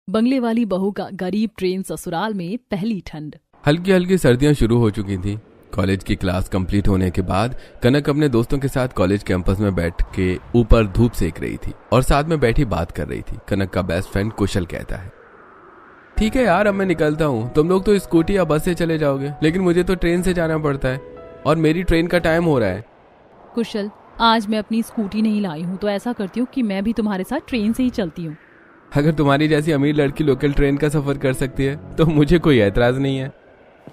बंगले वाली बहू का गरीब ट्रेन ससुराल में पहली ठंड। हल्की हल्की सर्दियां शुरू हो चुकी थी। कॉलेज की क्लास कंप्लीट होने के बाद कनक अपने दोस्तों के साथ कॉलेज कैंपस में बैठ के ऊपर धूप सेक रही थी और साथ में बैठी बात कर रही थी। कनक का बेस्ट फ्रेंड कुशल कहता है, ठीक है यार, अब मैं निकलता हूँ। तुम लोग तो स्कूटी या बस से चले जाओगे, लेकिन मुझे तो ट्रेन से जाना पड़ता है और मेरी ट्रेन का टाइम हो रहा है। कुशल, आज मैं अपनी स्कूटी नहीं लाई हूँ, तो ऐसा करती हूँ कि मैं भी तुम्हारे साथ ट्रेन से ही चलती हूँ। अगर तुम्हारी जैसी अमीर लड़की लोकल ट्रेन का सफर कर सकती है तो मुझे कोई ऐतराज नहीं है।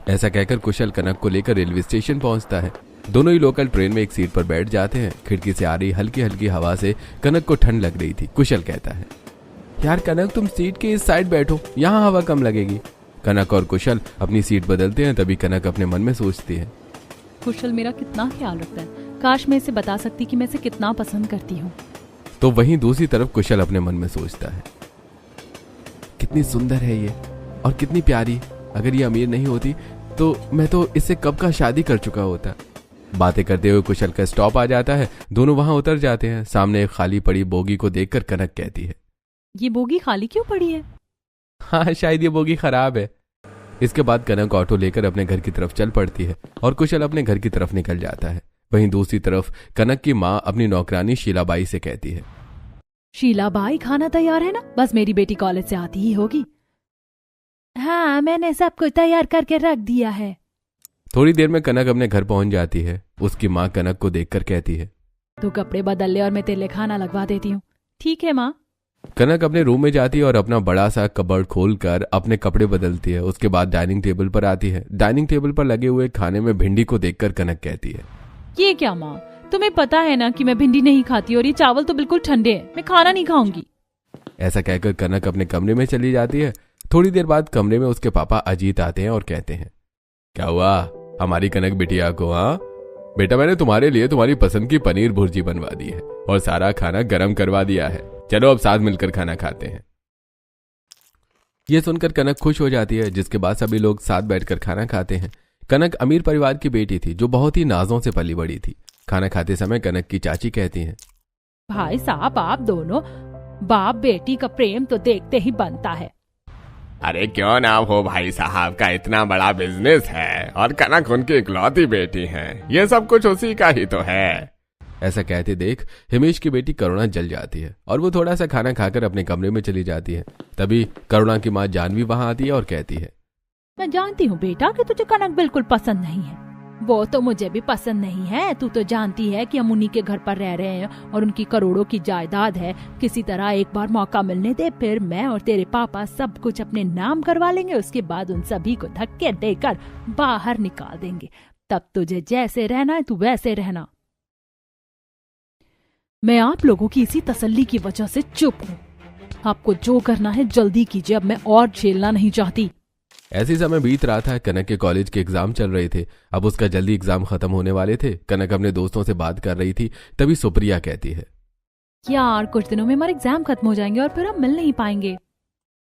ऐसा कहकर कुशल कनक को लेकर रेलवे स्टेशन पहुंचता है। दोनों ही लोकल ट्रेन में एक सीट पर बैठ जाते हैं। खिड़की से आ रही हल्की हल्की हवा से कनक को ठंड लग रही थी। कुशल कहता है, यार कनक, तुम सीट के इस साइड बैठो, यहाँ हवा कम लगेगी। कनक और कुशल अपनी सीट बदलते हैं। तभी कनक अपने मन में सोचती है, कुशल मेरा कितना ख्याल रखता है, काश मैं इसे बता सकती कि मैं इसे कितना पसंद करती हूँ। तो वहीं दूसरी तरफ कुशल अपने मन में सोचता है, कितनी सुंदर है ये और कितनी प्यारी। अगर ये अमीर नहीं होती तो मैं तो इससे कब का शादी कर चुका होता। बातें करते हुए कुशल का स्टॉप आ जाता है। दोनों वहां उतर जाते हैं। सामने एक खाली पड़ी बोगी को देखकर कनक कहती है, ये बोगी खाली क्यों पड़ी है? हाँ, शायद ये बोगी खराब है। इसके बाद कनक ऑटो लेकर अपने घर की तरफ चल पड़ती है और कुशल अपने घर की तरफ निकल जाता है। वहीं दूसरी तरफ कनक की माँ अपनी नौकरानी शीलाबाई से कहती है, शीलाबाई, खाना तैयार है ना? बस मेरी बेटी कॉलेज से आती ही होगी। हाँ, मैंने सब कुछ तैयार करके रख दिया है। थोड़ी देर में कनक अपने घर पहुंच जाती है। उसकी माँ कनक को देखकर कहती है, तू कपड़े बदल ले और मैं तेरे लिए खाना लगवा देती हूँ। ठीक है माँ। कनक अपने रूम में जाती है और अपना बड़ा सा कबर्ड खोलकर अपने कपड़े बदलती है। उसके बाद डाइनिंग टेबल पर आती है। डाइनिंग टेबल पर लगे हुए खाने में भिंडी को देखकर कनक कहती है, ये क्या माँ, तुम्हें पता है ना कि मैं भिंडी नहीं खाती और ये चावल तो बिल्कुल ठंडे हैं, मैं खाना नहीं खाऊंगी। ऐसा कहकर कनक अपने कमरे में चली जाती है। थोड़ी देर बाद कमरे में उसके पापा अजीत आते हैं और कहते हैं, क्या हुआ हमारी कनक बिटिया को? हाँ बेटा, मैंने तुम्हारे लिए तुम्हारी पसंद की पनीर भुर्जी बनवा दी है और सारा खाना गर्म करवा दिया है। चलो अब साथ मिलकर खाना खाते हैं। यह सुनकर कनक खुश हो जाती है, जिसके बाद सभी लोग साथ बैठकर खाना खाते हैं। कनक अमीर परिवार की बेटी थी जो बहुत ही नाजों से पली बड़ी थी। खाना खाते समय कनक की चाची कहती हैं, भाई साहब, आप दोनों बाप बेटी का प्रेम तो देखते ही बनता है। अरे क्यों ना हो, भाई साहब का इतना बड़ा बिजनेस है और कनक उनकी इकलौती बेटी है। ये सब कुछ उसी का ही तो है। ऐसा कहते देख हिमेश की बेटी करुणा जल जाती है और वो थोड़ा सा खाना खाकर अपने कमरे में चली जाती है। तभी करुणा की माँ जानवी वहां आती है और कहती है, मैं जानती हूँ बेटा कि तुझे कनक बिल्कुल पसंद नहीं है। वो तो मुझे भी पसंद नहीं है। तू तो जानती है कि हम उन्हीं के घर पर रह रहे हैं और उनकी करोड़ों की जायदाद है। किसी तरह एक बार मौका मिलने दे, फिर मैं और तेरे पापा सब कुछ अपने नाम करवा लेंगे। उसके बाद उन सभी को धक्के देकर बाहर निकाल देंगे। तब तुझे जैसे रहना है तू वैसे रहना। मैं आप लोगों की इसी तसल्ली की वजह से चुप हूँ। आपको जो करना है जल्दी कीजिए, अब मैं और झेलना नहीं चाहती। ऐसी समय बीत रहा था। कनक के कॉलेज के एग्जाम चल रहे थे। अब उसका जल्दी एग्जाम खत्म होने वाले थे। कनक अपने दोस्तों से बात कर रही थी। तभी सुप्रिया कहती है, यार कुछ दिनों में हमारे एग्जाम खत्म हो जाएंगे और फिर हम मिल नहीं पाएंगे।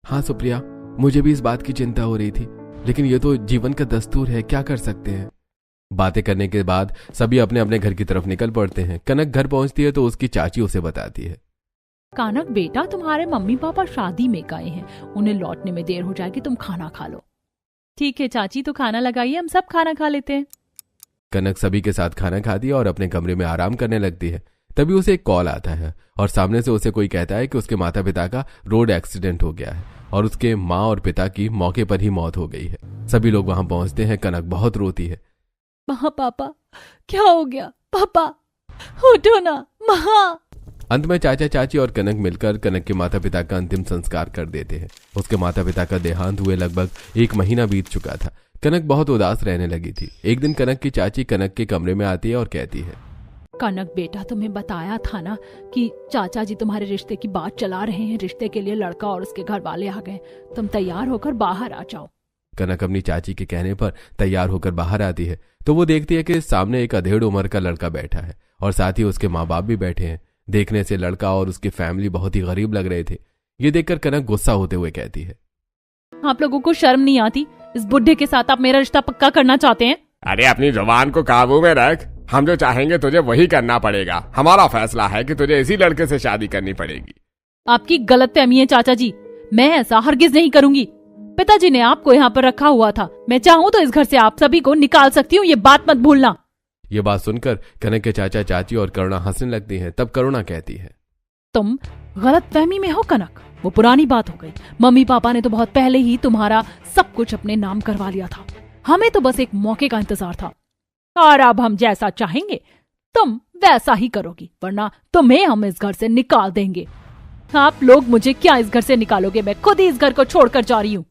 हाँ सुप्रिया, मुझे भी इस बात की चिंता हो रही थी, लेकिन ये तो जीवन का दस्तूर है, क्या कर सकते हैं। बातें करने के बाद सभी अपने अपने घर की तरफ निकल पड़ते हैं। कनक घर पहुंचती है तो उसकी चाची उसे बताती है, कनक बेटा, तुम्हारे मम्मी पापा शादी में गए हैं, उन्हें लौटने में देर हो जाएगी, तुम खाना खा लो। ठीक है चाची, तो खाना लगाइए, हम सब खाना खा लेते हैं। कनक सभी के साथ खाना खाती है और अपने कमरे में आराम करने लगती है। तभी उसे एक कॉल आता है और सामने से उसे कोई कहता है कि उसके माता पिता का रोड एक्सीडेंट हो गया है और उसके माँ और पिता की मौके पर ही मौत हो गई है। सभी लोग वहां पहुंचते हैं। कनक बहुत रोती है, माँ पापा क्या हो गया? पापा उठो ना माँ। अंत में चाचा चाची और कनक मिलकर कनक के माता पिता का अंतिम संस्कार कर देते हैं। उसके माता पिता का देहांत हुए लगभग 1 महीना बीत चुका था। कनक बहुत उदास रहने लगी थी। एक दिन कनक की चाची कनक के कमरे में आती है और कहती है, कनक बेटा, तुम्हें बताया था ना कि चाचा जी तुम्हारे रिश्ते की बात चला रहे हैं। रिश्ते के लिए लड़का और उसके घर वाले आ गए, तुम तैयार होकर बाहर आ जाओ। कनक अपनी चाची के कहने पर तैयार होकर बाहर आती है तो वो देखती है कि सामने एक अधेड़ उम्र का लड़का बैठा है और साथ ही उसके माँ बाप भी बैठे हैं। देखने से लड़का और उसकी फैमिली बहुत ही गरीब लग रहे थे। ये देखकर कनक गुस्सा होते हुए कहती है, आप लोगों को शर्म नहीं आती? इस बुढ़े के साथ आप मेरा रिश्ता पक्का करना चाहते हैं? अरे अपनी जुबान को काबू में रख। हम जो चाहेंगे तुझे वही करना पड़ेगा। हमारा फैसला है कि तुझे इसी लड़के से शादी करनी पड़ेगी। आपकी गलतफहमी है चाचा जी। मैं ऐसा हरगिज नहीं करूंगी। पिताजी ने आपको यहाँ पर रखा हुआ था, मैं चाहूँ तो इस घर से आप सभी को निकाल सकती हूँ, ये बात मत भूलना। ये बात सुनकर कनक के चाचा चाची और करुणा हंसने लगती हैं। तब करुणा कहती है, तुम गलतफहमी में हो कनक, वो पुरानी बात हो गई। मम्मी पापा ने तो बहुत पहले ही तुम्हारा सब कुछ अपने नाम करवा लिया था, हमें तो बस एक मौके का इंतजार था। और अब हम जैसा चाहेंगे तुम वैसा ही करोगी, वरना तुम्हें हम इस घर से निकाल देंगे। आप लोग मुझे क्या इस घर से निकालोगे, मैं खुद ही इस घर को छोड़कर जा रही हूँ।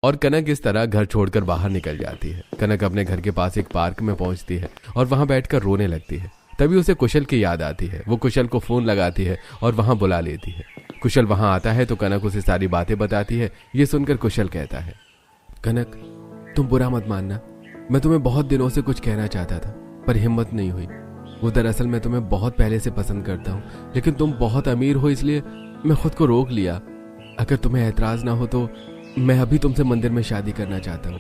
और कनक इस तरह घर छोड़कर बाहर निकल जाती है। कनक अपने घर के पास एक पार्क में पहुंचती है और वहां बैठकर रोने लगती है। तभी उसे कुशल की याद आती है। वो कुशल को फोन लगाती है और वहां बुला लेती है। कुशल वहां आता है तो कनक उसे सारी बातें बताती है। ये सुनकर कुशल कहता है, कनक तुम बुरा मत मानना, मैं तुम्हें बहुत दिनों से कुछ कहना चाहता था पर हिम्मत नहीं हुई। वो दरअसल मैं तुम्हें बहुत पहले से पसंद करता हूँ, लेकिन तुम बहुत अमीर हो इसलिए मैं खुद को रोक लिया। अगर तुम्हें ऐतराज ना हो तो मैं अभी तुमसे मंदिर में शादी करना चाहता हूँ।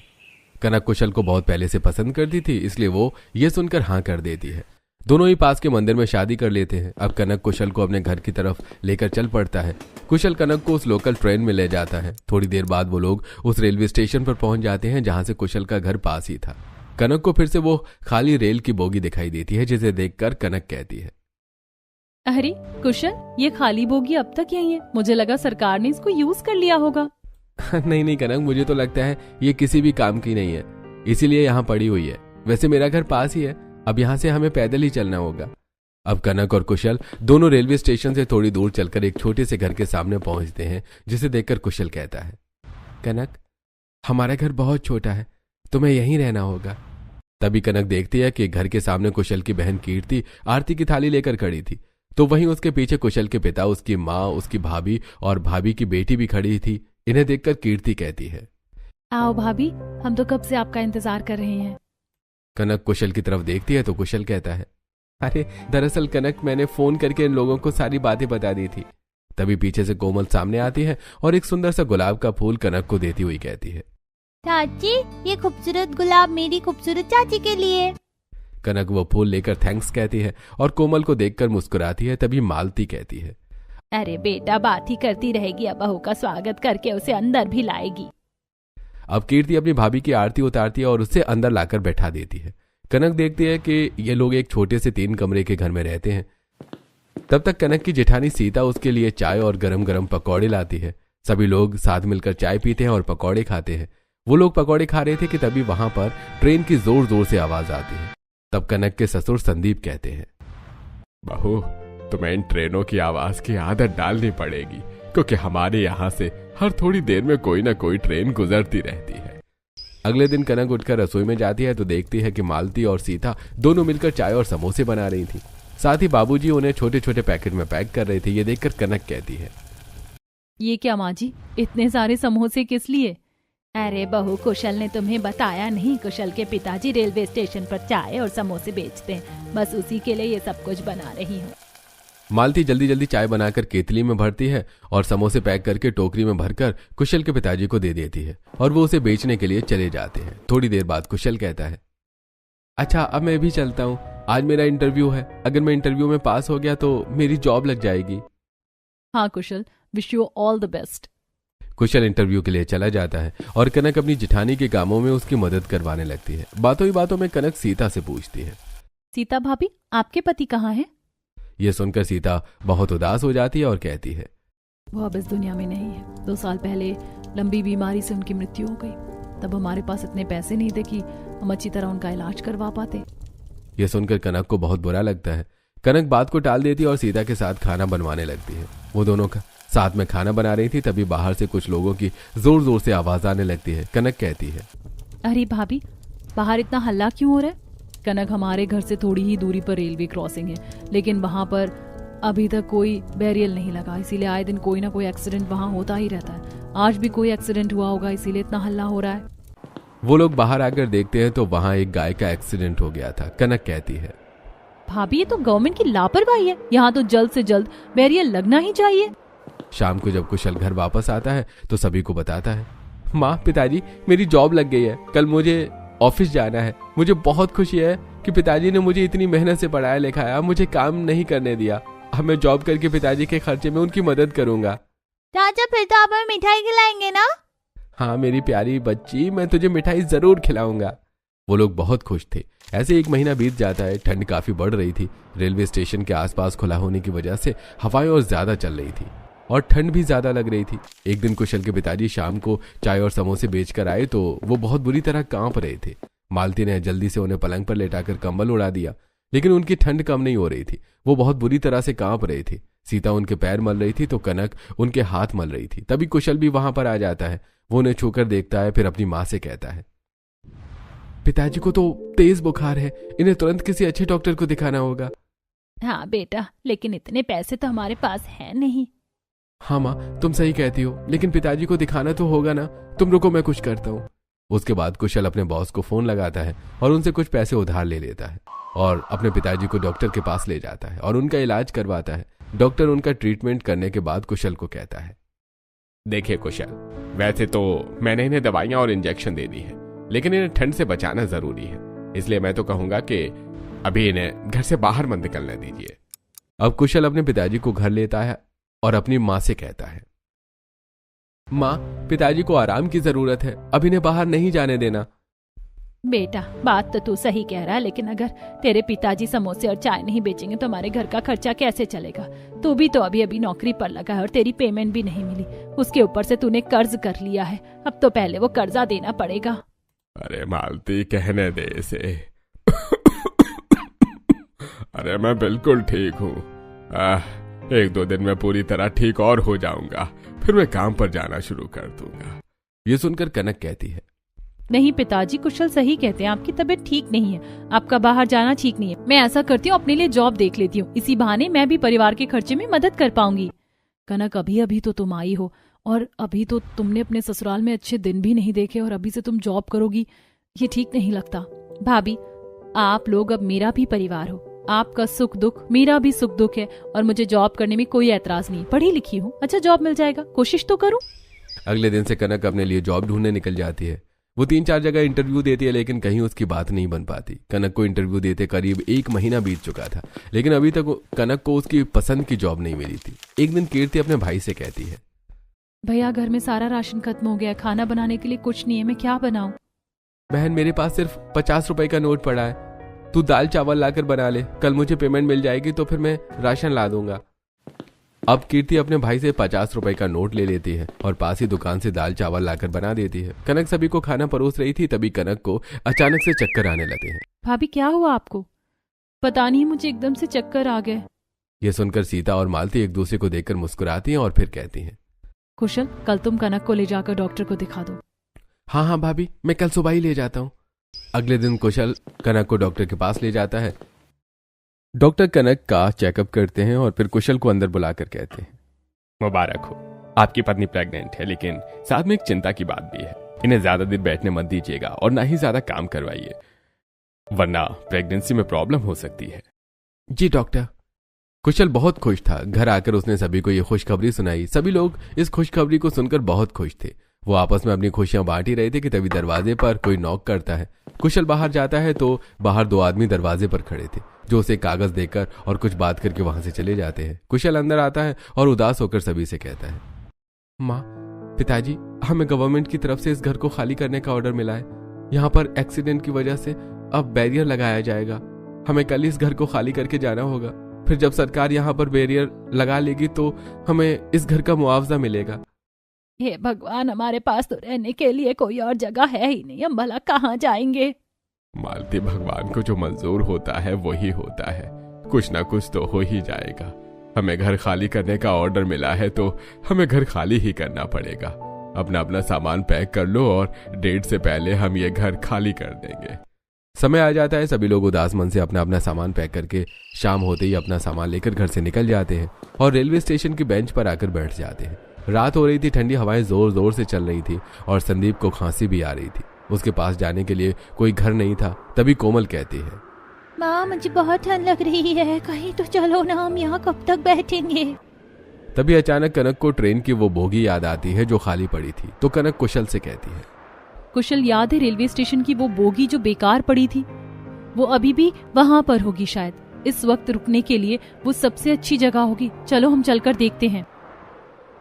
कनक कुशल को बहुत पहले से पसंद करती थी, इसलिए वो ये सुनकर हाँ कर देती है। दोनों ही पास के मंदिर में शादी कर लेते हैं। अब कनक कुशल को अपने घर की तरफ लेकर चल पड़ता है। कुशल कनक को उस लोकल ट्रेन में ले जाता है। थोड़ी देर बाद वो लोग उस रेलवे स्टेशन पर पहुंच जाते हैं जहां से कुशल का घर पास ही था। कनक को फिर से वो खाली रेल की बोगी दिखाई देती है, जिसे देखकर कनक कहती है, अरे कुशल, ये खाली बोगी अब तक यही है, मुझे लगा सरकार ने इसको यूज कर लिया होगा। नहीं नहीं कनक, मुझे तो लगता है ये किसी भी काम की नहीं है, इसीलिए यहाँ पड़ी हुई है। वैसे मेरा घर पास ही है, अब यहाँ से हमें पैदल ही चलना होगा। अब कनक और कुशल दोनों रेलवे स्टेशन से थोड़ी दूर चलकर एक छोटे से घर के सामने पहुंचते हैं, जिसे देखकर कुशल कहता है, कनक हमारा घर बहुत छोटा है, तुम्हें यहीं रहना होगा। तभी कनक देखती है कि घर के सामने कुशल की बहन कीर्ति आरती की थाली लेकर खड़ी थी। तो वहीं उसके पीछे कुशल के पिता, उसकी माँ, उसकी भाभी और भाभी की बेटी भी खड़ी थी। इन्हें देखकर कीर्ति कहती है, आओ भाभी, हम तो कब से आपका इंतजार कर रहे हैं। कनक कुशल की तरफ देखती है तो कुशल कहता है, अरे दरअसल कनक मैंने फोन करके इन लोगों को सारी बातें बता दी थी। तभी पीछे से कोमल सामने आती है और एक सुंदर सा गुलाब का फूल कनक को देती हुई कहती है, चाची ये खूबसूरत गुलाब मेरी खूबसूरत चाची के लिए। कनक वो फूल लेकर थैंक्स कहती है और कोमल को देखकर मुस्कुराती है। तभी मालती कहती है, अरे बेटा बात ही करती रहेगी, अब बहू का स्वागत करके उसे अंदर भी लाएगी। अब कीर्ति अपनी भाभी की आरती उतारती है और उससे अंदर लाकर बैठा देती है। कनक देखती है कि ये लोग एक छोटे से 3 कमरे के घर में रहते हैं। तब तक कनक की जेठानी सीता उसके लिए चाय और गरम गरम पकौड़े लाती है। सभी लोग साथ मिलकर चाय पीते हैं और पकौड़े खाते हैं। वो लोग पकौड़े खा रहे थे कि तभी वहां पर ट्रेन की जोर जोर से आवाज आती है। तब कनक के ससुर संदीप कहते हैं, बहू तुम्हें इन ट्रेनों की आवाज की आदत डालनी पड़ेगी, क्योंकि हमारे यहाँ से हर थोड़ी देर में कोई ना कोई ट्रेन गुजरती रहती है। अगले दिन कनक उठकर रसोई में जाती है तो देखती है कि मालती और सीता दोनों मिलकर चाय और समोसे बना रही थी। साथ ही बाबूजी उन्हें छोटे छोटे पैकेट में पैक कर रहे थे। ये देखकर कनक कहती है, ये क्या माँ जी, इतने सारे समोसे किस लिए? अरे बहू, कुशल ने तुम्हें बताया नहीं, कुशल के पिताजी रेलवे स्टेशन पर चाय और समोसे बेचते हैं, बस उसी के लिए ये सब कुछ बना रही हूँ। मालती जल्दी जल्दी चाय बनाकर केतली में भरती है और समोसे पैक करके टोकरी में भरकर कुशल के पिताजी को दे देती है और वो उसे बेचने के लिए चले जाते हैं। थोड़ी देर बाद कुशल कहता है, अच्छा अब मैं भी चलता हूँ, आज मेरा इंटरव्यू है, अगर मैं इंटरव्यू में पास हो गया तो मेरी जॉब लग जाएगी। हाँ Kushal, wish you all the best. Kushal interview के लिए चला जाता है और कनक अपनी जिठानी के कामों में उसकी मदद करवाने लगती है। बातों ही बातों में कनक सीता से पूछती है, सीता भाभी, आपके पति कहाँ हैं? यह सुनकर सीता बहुत उदास हो जाती है और कहती है, वो अब इस दुनिया में नहीं है। 2 साल पहले लंबी बीमारी से उनकी मृत्यु हो गई। तब हमारे पास इतने पैसे नहीं थे कि हम अच्छी तरह उनका इलाज करवा पाते। यह सुनकर कनक को बहुत बुरा लगता है। कनक बात को टाल देती है और सीता के साथ खाना बनवाने लगती है। वो दोनों का साथ में खाना बना रही थी। तभी बाहर से कुछ लोगों की जोर जोर से आवाज आने लगती है। कनक कहती है, अरे भाभी, बाहर इतना हल्ला क्यों हो रहा है? कनक, हमारे घर से थोड़ी ही दूरी पर रेलवे क्रॉसिंग है, लेकिन वहां पर अभी तक कोई बैरियर नहीं लगा, इसीलिए आए दिन कोई ना कोई एक्सीडेंट वहां होता ही रहता है। आज भी कोई एक्सीडेंट हुआ होगा, इसीलिए इतना हल्ला हो रहा है। वो लोग बाहर आकर देखते हैं तो वहां एक गाय का एक्सीडेंट हो गया था। कनक कहती है, भाभी, ये तो गवर्नमेंट की लापरवाही है, यहाँ तो जल्द से जल्द बैरियर लगना ही चाहिए। शाम को जब कुशल घर वापस आता है तो सभी को बताता है, माँ, पिताजी, मेरी जॉब लग गई है, कल मुझे ऑफिस जाना है। मुझे बहुत खुशी है कि पिताजी ने मुझे इतनी मेहनत से पढ़ाया लिखाया, मुझे काम नहीं करने दिया। अब मैं जॉब करके पिताजी के खर्चे में उनकी मदद करूंगा। चाचा फिर तो आप हमें मिठाई खिलाएंगे ना? हाँ मेरी प्यारी बच्ची, मैं तुझे मिठाई जरूर खिलाऊंगा। वो लोग बहुत खुश थे। ऐसे एक महीना बीत जाता है। ठंड काफी बढ़ रही थी। रेलवे स्टेशन के आसपास खुला होने की वजह से हवाएं और ज्यादा चल रही थी और ठंड भी ज्यादा लग रही थी। एक दिन कुशल के पिताजी शाम को चाय और समोसे बेचकर आए तो वो बहुत बुरी तरह कांप रहे थे। मालती ने जल्दी से उन्हें पलंग पर लेटाकर कंबल उड़ा दिया, लेकिन उनकी ठंड कम नहीं हो रही थी। वो बहुत बुरी तरह से कांप रहे थे। सीता उनके पैर मल रही थी तो कनक उनके हाथ मल रही थी। तभी कुशल भी वहां पर आ जाता है। वो उन्हें छूकर देखता है, फिर अपनी माँ से कहता है, पिताजी को तो तेज बुखार है, इन्हें तुरंत किसी अच्छे डॉक्टर को दिखाना होगा। हाँ बेटा, लेकिन इतने पैसे तो हमारे पास है नहीं। हाँ माँ, तुम सही कहती हो, लेकिन पिताजी को दिखाना तो होगा ना। तुम रुको, मैं कुछ करता हूँ। उसके बाद कुशल अपने बॉस को फोन लगाता है और उनसे कुछ पैसे उधार ले लेता है और अपने पिताजी को डॉक्टर के पास ले जाता है और उनका इलाज करवाता है। डॉक्टर उनका ट्रीटमेंट करने के बाद कुशल को कहता है, देखिए कुशल, वैसे तो मैंने इन्हें दवाइयां और इंजेक्शन दे दी है, लेकिन इन्हें ठंड से बचाना जरूरी है, इसलिए मैं तो कहूंगा कि अभी इन्हें घर से बाहर मत निकलने दीजिए। अब कुशल अपने पिताजी को घर लेता है और अपनी माँ से कहता है, माँ, पिताजी को आराम की जरूरत है, अब इन्हें बाहर नहीं जाने देना। बेटा, बात तो तू सही कह रहा है, लेकिन अगर तेरे पिताजी समोसे और चाय नहीं बेचेंगे तो हमारे घर का खर्चा कैसे चलेगा? तू भी तो अभी अभी नौकरी पर लगा है और तेरी पेमेंट भी नहीं मिली। उसके ऊपर से तूने कर्ज कर लिया है। अब तो पहले वो कर्जा देना पड़ेगा। अरे मालती, कहने दे इसे। अरे मैं बिल्कुल ठीक हूँ। 1-2 दिन में पूरी तरह ठीक और हो जाऊंगा, फिर मैं काम पर जाना शुरू कर दूंगा। ये सुनकर कनक कहती है, नहीं पिताजी, कुशल सही कहते हैं, आपकी तबीयत ठीक नहीं है, आपका बाहर जाना ठीक नहीं है। मैं ऐसा करती हूँ, अपने लिए जॉब देख लेती हूँ, इसी बहाने मैं भी परिवार के खर्चे में मदद कर पाऊंगी। कनक, अभी अभी तो तुम आई हो और अभी तो तुमने अपने ससुराल में अच्छे दिन भी नहीं देखे और अभी से तुम जॉब करोगी, ये ठीक नहीं लगता। भाभी, आप लोग अब मेरा भी परिवार हो, आपका सुख दुख मेरा भी सुख दुख है और मुझे जॉब करने में कोई एतराज नहीं। पढ़ी लिखी हूँ, अच्छा जॉब मिल जाएगा, कोशिश तो करूँ। अगले दिन से कनक अपने लिए जॉब ढूंढने निकल जाती है। वो 3-4 जगह इंटरव्यू देती है, लेकिन कहीं उसकी बात नहीं बन पाती। कनक को इंटरव्यू देते करीब 1 महीना बीत चुका था, लेकिन अभी तक कनक को उसकी पसंद की जॉब नहीं मिली थी। एक दिन कीर्ति अपने भाई से कहती है, भैया, घर में सारा राशन खत्म हो गया, खाना बनाने के लिए कुछ नहीं है, मैं क्या बनाऊं? बहन, मेरे पास सिर्फ 50 रुपए का नोट पड़ा है, तू दाल चावल लाकर बना ले, कल मुझे पेमेंट मिल जाएगी तो फिर मैं राशन ला दूंगा। अब कीर्ति अपने भाई से 50 रुपए का नोट ले लेती है और पास ही दुकान से दाल चावल लाकर बना देती है। कनक सभी को खाना परोस रही थी, तभी कनक को अचानक से चक्कर आने लगे हैं। भाभी, क्या हुआ आपको? पता नहीं, मुझे एकदम से चक्कर आ गए। यह सुनकर सीता और मालती एक दूसरे को देखकर मुस्कुराती हैं और फिर कहती हैं, कुशल, कल तुम कनक को ले जाकर डॉक्टर को दिखा दो। हाँ हाँ भाभी, मैं कल सुबह ही ले जाता हूँ। अगले दिन कुशल कनक को डॉक्टर के पास ले जाता है। डॉक्टर कनक का चेकअप करते हैं और फिर कुशल को अंदर बुलाकर कहते हैं, मुबारक हो, आपकी पत्नी प्रेग्नेंट है, लेकिन साथ में एक चिंता की बात भी है। इन्हें ज्यादा देर बैठने मत दीजिएगा और ना ही ज्यादा काम करवाइए, वरना प्रेगनेंसी में प्रॉब्लम हो सकती है। जी डॉक्टर। कुशल बहुत खुश था। घर आकर उसने सभी को ये खुशखबरी सुनाई। सभी लोग इस खुशखबरी को सुनकर बहुत खुश थे। वो आपस में अपनी खुशियां बांट ही रहे थे कि तभी दरवाजे पर कोई नॉक करता है। कुशल बाहर जाता है तो बाहर 2 आदमी दरवाजे पर खड़े थे, जो उसे कागज देकर और कुछ बात करके वहां से चले जाते हैं। कुशल अंदर आता है और उदास होकर सभी से कहता है, माँ, पिताजी, हमें गवर्नमेंट की तरफ से इस घर को खाली करने का ऑर्डर मिला है। यहाँ पर एक्सीडेंट की वजह से अब बैरियर लगाया जाएगा। हमें कल इस घर को खाली करके जाना होगा। फिर जब सरकार यहाँ पर बैरियर लगा लेगी तो हमें इस घर का मुआवजा मिलेगा। हे भगवान, हमारे पास तो रहने के लिए कोई और जगह है ही नहीं, हम भला कहाँ जाएंगे? मालती, भगवान को जो मंजूर होता है वही होता है, कुछ ना कुछ तो हो ही जाएगा। हमें घर खाली करने का ऑर्डर मिला है तो हमें घर खाली ही करना पड़ेगा। अपना अपना सामान पैक कर लो और डेट से पहले हम ये घर खाली कर देंगे। समय आ जाता है। सभी लोग उदास मन से अपना अपना सामान पैक करके शाम होते ही अपना सामान लेकर घर से निकल जाते हैं और रेलवे स्टेशन की बेंच पर आकर बैठ जाते हैं। रात हो रही थी, ठंडी हवाएं जोर जोर से चल रही थी और संदीप को खांसी भी आ रही थी। उसके पास जाने के लिए कोई घर नहीं था। तभी कोमल कहती है, माँ, मुझे बहुत ठंड लग रही है, कहीं तो चलो ना, हम यहाँ कब तक बैठेंगे? तभी अचानक कनक को ट्रेन की वो बोगी याद आती है जो खाली पड़ी थी। तो कनक कुशल से कहती है, कुशल, याद है रेलवे स्टेशन की वो बोगी जो बेकार पड़ी थी? वो अभी भी वहां पर होगी शायद। इस वक्त रुकने के लिए वो सबसे अच्छी जगह होगी। चलो हम चलकर देखते हैं।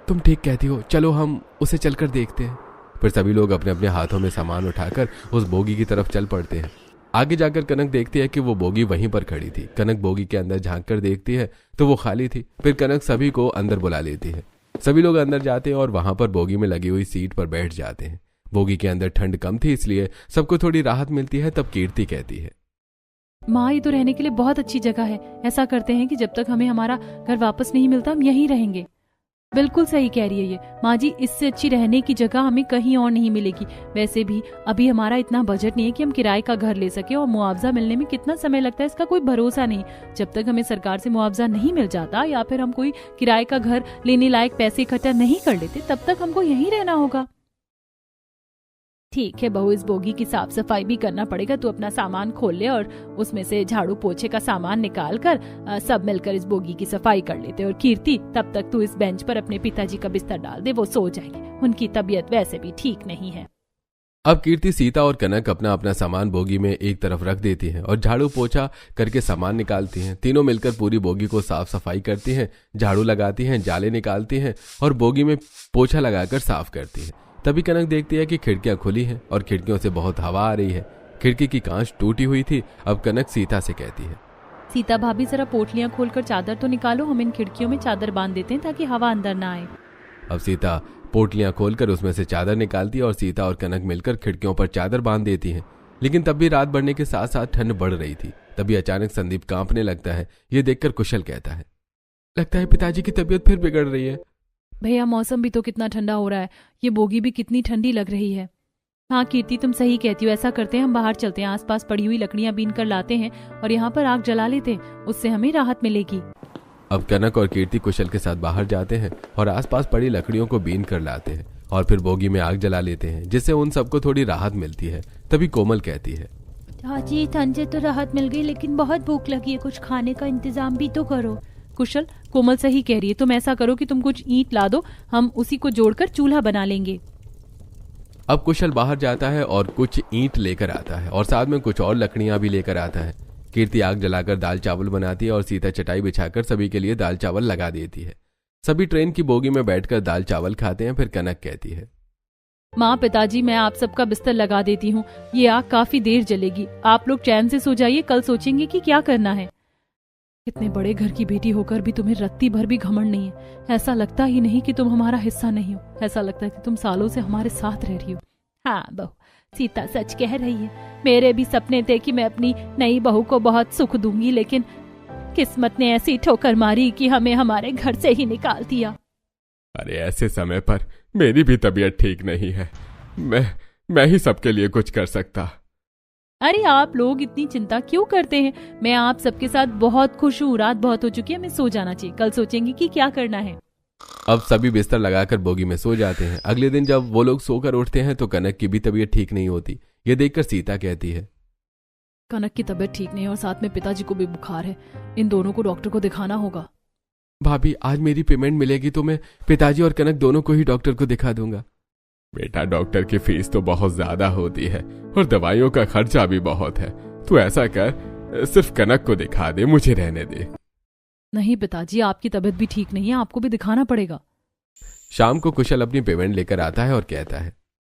तुम ठीक कहती हो, चलो हम उसे चलकर देखते हैं। फिर सभी लोग अपने अपने हाथों में सामान उठाकर उस बोगी की तरफ चल पड़ते हैं। आगे जाकर कनक देखती है कि वो बोगी वहीं पर खड़ी थी। कनक बोगी के अंदर झांक कर देखती है तो वो खाली थी। फिर कनक सभी को अंदर बुला लेती है। सभी लोग अंदर जाते हैं और वहां पर बोगी में लगी हुई सीट पर बैठ जाते हैं। बोगी के अंदर ठंड कम थी इसलिए सबको थोड़ी राहत मिलती है। तब कीर्ति कहती है, माँ ये तो रहने के लिए बहुत अच्छी जगह है। ऐसा करते हैं कि जब तक हमें हमारा घर वापस नहीं मिलता हम यहीं रहेंगे। बिल्कुल सही कह रही है ये माँ जी, इससे अच्छी रहने की जगह हमें कहीं और नहीं मिलेगी। वैसे भी अभी हमारा इतना बजट नहीं है कि हम किराए का घर ले सके, और मुआवजा मिलने में कितना समय लगता है इसका कोई भरोसा नहीं। जब तक हमें सरकार से मुआवजा नहीं मिल जाता या फिर हम कोई किराए का घर लेने लायक पैसे इकट्ठा नहीं कर लेते तब तक हमको यहीं रहना होगा। ठीक है बहू, इस बोगी की साफ सफाई भी करना पड़ेगा। तू अपना सामान खोल ले और उसमें से झाड़ू पोछे का सामान निकाल कर सब मिलकर इस बोगी की सफाई कर लेते। और कीर्ति, तब तक तू इस बेंच पर अपने पिताजी का बिस्तर डाल दे, वो सो जाएंगे। उनकी तबीयत वैसे भी ठीक नहीं है। अब कीर्ति, सीता और कनक अपना अपना सामान बोगी में एक तरफ रख देती हैं और झाड़ू पोछा करके सामान निकालती हैं। तीनों मिलकर पूरी बोगी को साफ सफाई करती हैं, झाड़ू लगाती हैं, जाले निकालती हैं और बोगी में पोछा लगाकर साफ करती हैं। तभी कनक देखती है कि खिड़कियां खुली हैं और खिड़कियों से बहुत हवा आ रही है। खिड़की की कांच टूटी हुई थी। अब कनक सीता से कहती है, सीता भाभी जरा पोटलियां खोलकर चादर तो निकालो, हम इन खिड़कियों में चादर बांध देते हैं ताकि हवा अंदर ना आए। अब सीता पोटलियां खोलकर उसमें से चादर निकालती है और सीता और कनक मिलकर खिड़कियों पर चादर बांध देती हैं। लेकिन तब भी रात बढ़ने के साथ साथ ठंड बढ़ रही थी। तभी अचानक संदीप कांपने लगता है। ये देखकर कुशल कहता है, लगता है पिताजी की तबीयत फिर बिगड़ रही है। भैया मौसम भी तो कितना ठंडा हो रहा है, ये बोगी भी कितनी ठंडी लग रही है। हाँ कीर्ति, तुम सही कहती हो। ऐसा करते हैं, हम बाहर चलते हैं, आसपास पड़ी हुई लकड़ियां बीन कर लाते हैं और यहाँ पर आग जला लेते हैं, उससे हमें राहत मिलेगी। अब कनक और कीर्ति कुशल के साथ बाहर जाते हैं और आसपास पड़ी लकड़ियों को बीन कर लाते हैं और फिर बोगी में आग जला लेते हैं, जिससे उन सबको थोड़ी राहत मिलती है। तभी कोमल कहती है, चाची ठंड से तो राहत मिल गई, लेकिन बहुत भूख लगी है, कुछ खाने का इंतजाम भी तो करो। कुशल, कोमल सही कह रही है। तुम ऐसा करो कि तुम कुछ ईंट ला दो, हम उसी को जोड़कर चूल्हा बना लेंगे। अब कुशल बाहर जाता है और कुछ ईंट लेकर आता है और साथ में कुछ और लकड़ियां भी लेकर आता है। कीर्ति आग जलाकर दाल चावल बनाती है और सीता चटाई बिछाकर सभी के लिए दाल चावल लगा देती है। सभी ट्रेन की बोगी में बैठकर दाल चावल खाते हैं। फिर कनक कहती है, माँ पिताजी, मैं आप सबका बिस्तर लगा देती हूँ, ये आग काफी देर जलेगी, आप लोग चैन से सो जाइए, कल सोचेंगे कि क्या करना है। इतने बड़े घर की बेटी होकर भी तुम्हें रत्ती भर भी घमंड नहीं है। ऐसा लगता ही नहीं कि तुम हमारा हिस्सा नहीं हो, ऐसा लगता है कि तुम सालों से हमारे साथ रह रही हो। हाँ बहू, सीता सच कह रही है। मेरे भी सपने थे कि मैं अपनी नई बहू को बहुत सुख दूंगी, लेकिन किस्मत ने ऐसी ठोकर मारी कि हमें हमारे घर से ही निकाल दिया। अरे ऐसे समय पर मेरी भी तबीयत ठीक नहीं है, मैं ही सबके लिए कुछ कर सकता। अरे आप लोग इतनी चिंता क्यों करते हैं? मैं आप सबके साथ बहुत खुश हूँ। रात बहुत हो चुकी है, हमें सो जाना चाहिए, कल सोचेंगे कि क्या करना है। अब सभी बिस्तर लगाकर बोगी में सो जाते हैं। अगले दिन जब वो लोग सोकर उठते हैं तो कनक की भी तबीयत ठीक नहीं होती। ये देखकर सीता कहती है, कनक की तबीयत ठीक नहीं है और साथ में पिताजी को भी बुखार है, इन दोनों को डॉक्टर को दिखाना होगा। भाभी, आज मेरी पेमेंट मिलेगी तो मैं पिताजी और कनक दोनों को ही डॉक्टर को दिखा दूंगा। बेटा, डॉक्टर की फीस तो बहुत ज्यादा होती है और दवाइयों का खर्चा भी बहुत है। तू ऐसा कर, सिर्फ कनक को दिखा दे, मुझे रहने दे। नहीं पिताजी, आपकी तबीयत भी ठीक नहीं है, आपको भी दिखाना पड़ेगा। शाम को कुशल अपनी पेमेंट लेकर आता है और कहता है,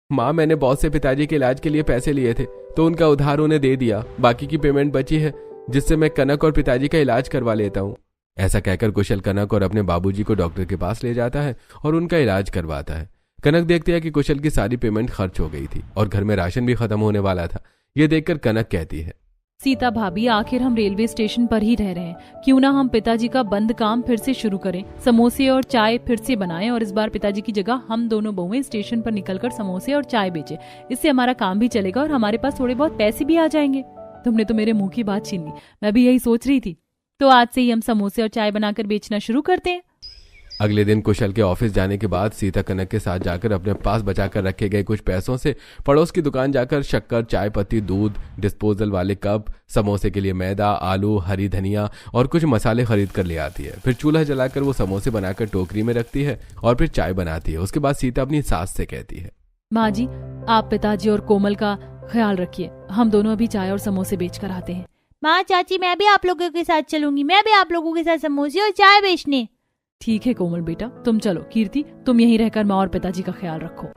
माँ, मैंने बॉस से पिताजी के इलाज के लिए पैसे लिए थे तो उनका उधार उन्हें दे दिया, बाकी की पेमेंट बची है जिससे मैं कनक और पिताजी का इलाज करवा लेता हूँ। ऐसा कहकर कुशल कनक और अपने बाबूजी को डॉक्टर के पास ले जाता है और उनका इलाज करवाता है। कनक देखती है कि कुशल की सारी पेमेंट खर्च हो गई थी और घर में राशन भी खत्म होने वाला था। ये देखकर कनक कहती है, सीता भाभी, आखिर हम रेलवे स्टेशन पर ही रह रहे हैं, क्यों ना हम पिताजी का बंद काम फिर से शुरू करें, समोसे और चाय फिर से बनाएं और इस बार पिताजी की जगह हम दोनों बहुएं स्टेशन पर निकलकर समोसे और चाय बेचें। इससे हमारा काम भी चलेगा और हमारे पास थोड़े बहुत पैसे भी आ जाएंगे। तुमने तो मेरे मुंह की बात छीन ली, मैं भी यही सोच रही थी। तो आज से ही हम समोसे और चाय बनाकर बेचना शुरू करते हैं। अगले दिन कुशल के ऑफिस जाने के बाद सीता कनक के साथ जाकर अपने पास बचाकर रखे गए कुछ पैसों से पड़ोस की दुकान जाकर शक्कर, चाय पत्ती, दूध, डिस्पोजल वाले कप, समोसे के लिए मैदा, आलू, हरी धनिया और कुछ मसाले खरीद कर ले आती है। फिर चूल्हा जलाकर वो समोसे बनाकर टोकरी में रखती है और फिर चाय बनाती है। उसके बाद सीता अपनी सास से कहती है, माँ जी, आप पिताजी और कोमल का ख्याल रखिए, हम दोनों अभी चाय और समोसे बेच कर आते हैं। माँ, चाची, मैं भी आप लोगों के साथ चलूंगी, मैं भी आप लोगों के साथ समोसे और चाय बेचने। ठीक है कोमल बेटा, तुम चलो। कीर्ति, तुम यहीं रहकर माँ और पिताजी का ख्याल रखो।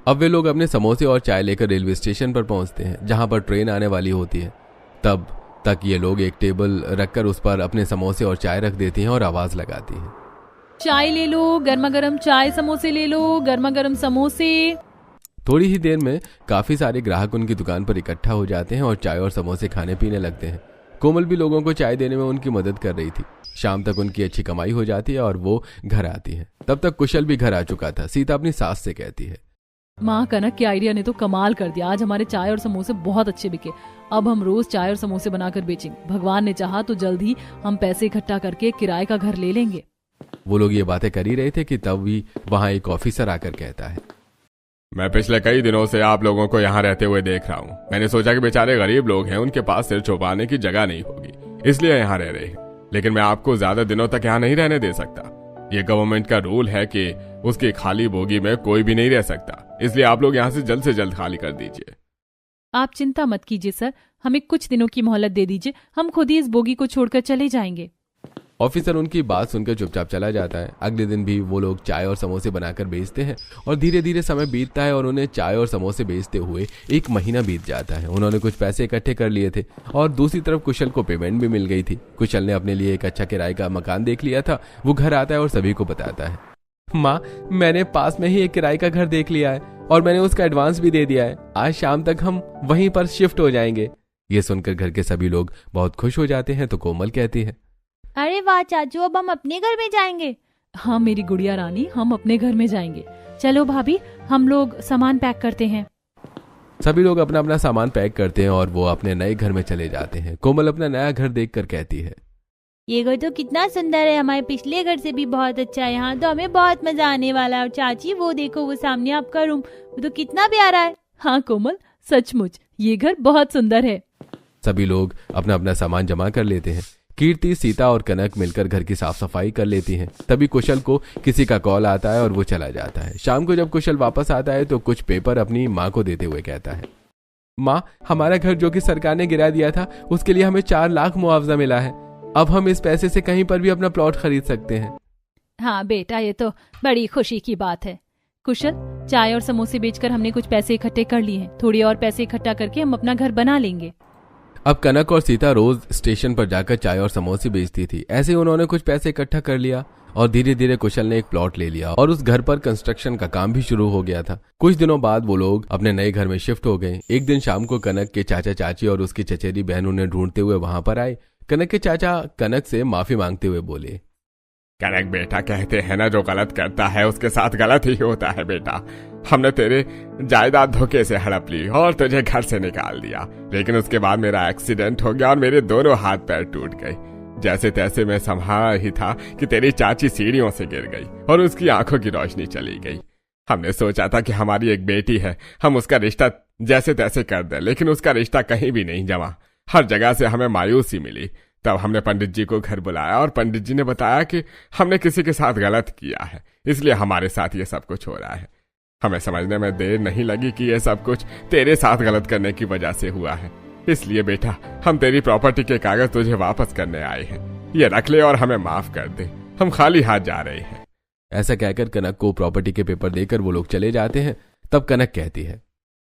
अब वे लोग अपने समोसे और चाय लेकर रेलवे स्टेशन पर पहुंचते हैं, जहां पर ट्रेन आने वाली होती है। तब तक ये लोग एक टेबल रखकर उस पर अपने समोसे और चाय रख देती हैं और आवाज लगाती हैं, चाय ले लो, गर्मा गर्म चाय, समोसे ले लो, गर्मा गर्म समोसे। थोड़ी ही देर में काफी सारे ग्राहक उनकी दुकान पर इकट्ठा हो जाते हैं और चाय और समोसे खाने पीने लगते हैं। कोमल भी लोगों को चाय देने में उनकी मदद कर रही थी। शाम तक उनकी अच्छी कमाई हो जाती है और वो घर आती है। तब तक कुशल भी घर आ चुका था। सीता अपनी सास से कहती है, माँ, कनक के आइडिया ने तो कमाल कर दिया। आज हमारे चाय और समोसे बहुत अच्छे बिके। अब हम रोज चाय और समोसे बनाकर बेचेंगे। भगवान ने चाहा तो जल्द ही हम पैसे इकट्ठा करके किराए का घर ले लेंगे। वो लोग ये बातें कर ही रहे थे कि तब भी वहां एक ऑफिसर आकर कहता है, मैं पिछले कई दिनों से आप लोगों को यहाँ रहते हुए देख रहा हूँ। मैंने सोचा कि बेचारे गरीब लोग हैं, उनके पास सिर छुपाने की जगह नहीं होगी, इसलिए यहाँ रह रहे हैं। लेकिन मैं आपको ज्यादा दिनों तक यहाँ नहीं रहने दे सकता। ये गवर्नमेंट का रूल है कि उसकी खाली बोगी में कोई भी नहीं रह सकता, इसलिए आप लोग यहाँ से जल्द खाली कर दीजिए। आप चिंता मत कीजिए सर, हमें कुछ दिनों की मोहलत दे दीजिए। हम खुद ही इस बोगी को छोड़कर चले जाएंगे। ऑफिसर उनकी बात सुनकर चुपचाप चला जाता है। अगले दिन भी वो लोग चाय और समोसे बनाकर बेचते हैं और धीरे धीरे समय बीतता है और उन्हें चाय और समोसे बेचते हुए 1 महीना बीत जाता है। उन्होंने कुछ पैसे इकट्ठे कर लिए थे और दूसरी तरफ कुशल को पेमेंट भी मिल गई थी। कुशल ने अपने लिए एक अच्छा किराए का मकान देख लिया था। वो घर आता है और सभी को बताता है, माँ, मैंने पास में ही एक किराए का घर देख लिया है और मैंने उसका एडवांस भी दे दिया है। आज शाम तक हम वहीं पर शिफ्ट हो जाएंगे। ये सुनकर घर के सभी लोग बहुत खुश हो जाते हैं। तो कोमल कहती है, अरे वाह चाचू, अब हम अपने घर में जाएंगे। हाँ मेरी गुड़िया रानी, हम अपने घर में जाएंगे। चलो भाभी, हम लोग सामान पैक करते हैं। सभी लोग अपना अपना सामान पैक करते हैं और वो अपने नए घर में चले जाते हैं। कोमल अपना नया घर देखकर कहती है, ये घर तो कितना सुंदर है, हमारे पिछले घर से भी बहुत अच्छा है। यहाँ तो हमें बहुत मजा आने वाला है। और चाची वो देखो, वो सामने आपका रूम, वो तो कितना प्यारा है। हाँ कोमल, सचमुच ये घर बहुत सुंदर है। सभी लोग अपना अपना सामान जमा कर लेते हैं। कीर्ति, सीता और कनक मिलकर घर की साफ सफाई कर लेती हैं। तभी कुशल को किसी का कॉल आता है और वो चला जाता है। शाम को जब कुशल वापस आता है तो कुछ पेपर अपनी माँ को देते हुए कहता है, माँ, हमारा घर जो कि सरकार ने गिरा दिया था उसके लिए हमें 4 लाख मुआवजा मिला है। अब हम इस पैसे से कहीं पर भी अपना प्लॉट खरीद सकते हैं। हाँ बेटा, ये तो बड़ी खुशी की बात है। कुशल, चाय और समोसे बेचकर हमने कुछ पैसे इकट्ठे कर लिए हैं। थोड़ी और पैसे इकट्ठा करके हम अपना घर बना लेंगे। अब कनक और सीता रोज स्टेशन पर जाकर चाय और समोसे बेचती थी। ऐसे ही उन्होंने कुछ पैसे इकट्ठा कर लिया और धीरे धीरे कुशल ने एक प्लॉट ले लिया और उस घर पर कंस्ट्रक्शन का काम भी शुरू हो गया था। कुछ दिनों बाद वो लोग अपने नए घर में शिफ्ट हो गए। एक दिन शाम को कनक के चाचा चाची और उसकी चचेरी बहन उन्हें ढूंढते हुए वहां पर आए। कनक के चाचा कनक से माफी मांगते हुए बोले, कनक बेटा, कहते हैं ना, जो गलत करता है उसके साथ गलत ही होता है बेटा। हमने तेरे जायदाद धोखे से हड़प ली और तुझे घर से निकाल दिया, लेकिन उसके बाद मेरा एक्सीडेंट हो गया और मेरे दोनों हाथ पैर टूट गए। जैसे तैसे मैं संभाला ही था कि तेरी चाची सीढ़ियों से गिर गई और उसकी आंखों की रोशनी चली गई। हमने सोचा था कि हमारी एक बेटी है, हम उसका रिश्ता जैसे तैसे कर दें, लेकिन उसका रिश्ता कहीं भी नहीं जमा। हर जगह से हमें मायूसी मिली। तब हमने पंडित जी को घर बुलाया और पंडित जी ने बताया कि हमने किसी के साथ गलत किया है, इसलिए हमारे साथ ये सब कुछ हो रहा है। हमें समझने में देर नहीं लगी कि ये सब कुछ तेरे साथ गलत करने की वजह से हुआ है। इसलिए बेटा, हम तेरी प्रॉपर्टी के कागज तुझे वापस करने आए हैं। ये रख ले और हमें माफ कर दे, हम खाली हाथ जा रहे हैं। ऐसा कहकर कनक को प्रॉपर्टी के पेपर देकर वो लोग चले जाते हैं। तब कनक कहती है,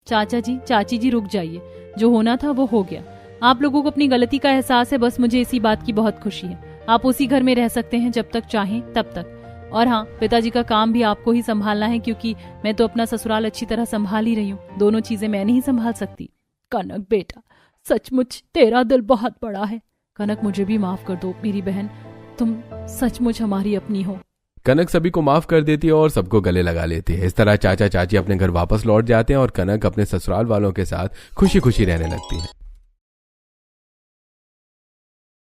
चाचा जी, चाची जी, रुक जाइए। जो होना था वो हो गया। आप लोगों को अपनी गलती का एहसास है, बस मुझे इसी बात की बहुत खुशी है। आप उसी घर में रह सकते हैं जब तक चाहें तब तक। और हाँ, पिताजी का काम भी आपको ही संभालना है, क्योंकि मैं तो अपना ससुराल अच्छी तरह संभाल ही रही हूँ। दोनों चीजें मैं नहीं संभाल सकती। कनक बेटा, सचमुच तेरा दिल बहुत बड़ा है। कनक, मुझे भी माफ कर दो मेरी बहन, तुम सचमुच हमारी अपनी हो। कनक सभी को माफ कर देती है और सबको गले लगा लेती है। इस तरह चाचा चाची अपने घर वापस लौट जाते हैं और कनक अपने ससुराल वालों के साथ खुशी खुशी रहने लगती है।